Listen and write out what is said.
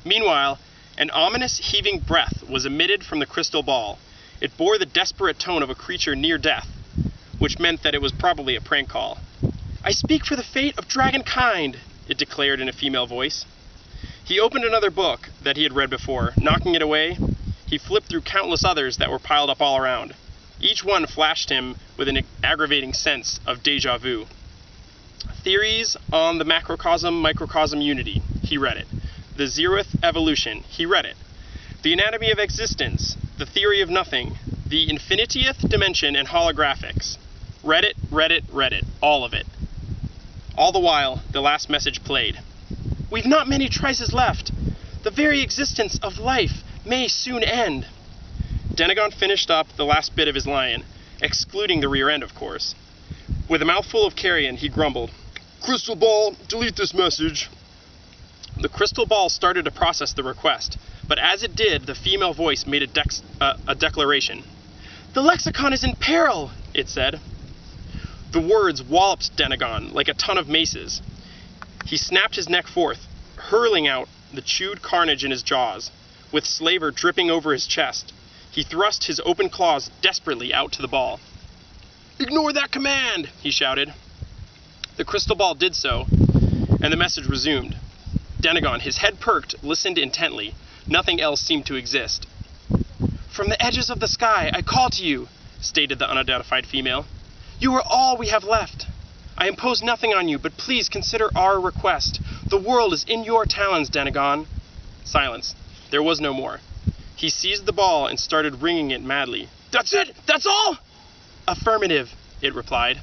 Meanwhile, an ominous heaving breath was emitted from the crystal ball. It bore the desperate tone of a creature near death, which meant that it was probably a prank call. "I speak for the fate of dragonkind," it declared in a female voice. He opened another book that he had read before. Knocking it away, he flipped through countless others that were piled up all around. Each one flashed him with an aggravating sense of déjà vu. Theories on the macrocosm-microcosm unity, he read it. The zeroth evolution, he read it. The anatomy of existence, the theory of nothing, the infinitieth dimension and holographics. Read it, all of it. All the while, the last message played. "We've not many trices left. The very existence of life may soon end." Denegon finished up the last bit of his line, excluding the rear end, of course. With a mouthful of carrion, he grumbled, "Crystal ball, delete this message." The crystal ball started to process the request, but as it did, the female voice made a declaration. "The lexicon is in peril," it said. The words walloped Denegon like a ton of maces. He snapped his neck forth, hurling out the chewed carnage in his jaws. With slaver dripping over his chest, he thrust his open claws desperately out to the ball. "Ignore that command!" he shouted. The crystal ball did so, and the message resumed. Denegon, his head perked, listened intently. Nothing else seemed to exist. "From the edges of the sky, I call to you," stated the unidentified female. "You are all we have left. I impose nothing on you, but please consider our request. The world is in your talons, Denegon." Silence. There was no more. He seized the ball and started ringing it madly. "That's it? That's all?" "Affirmative," it replied.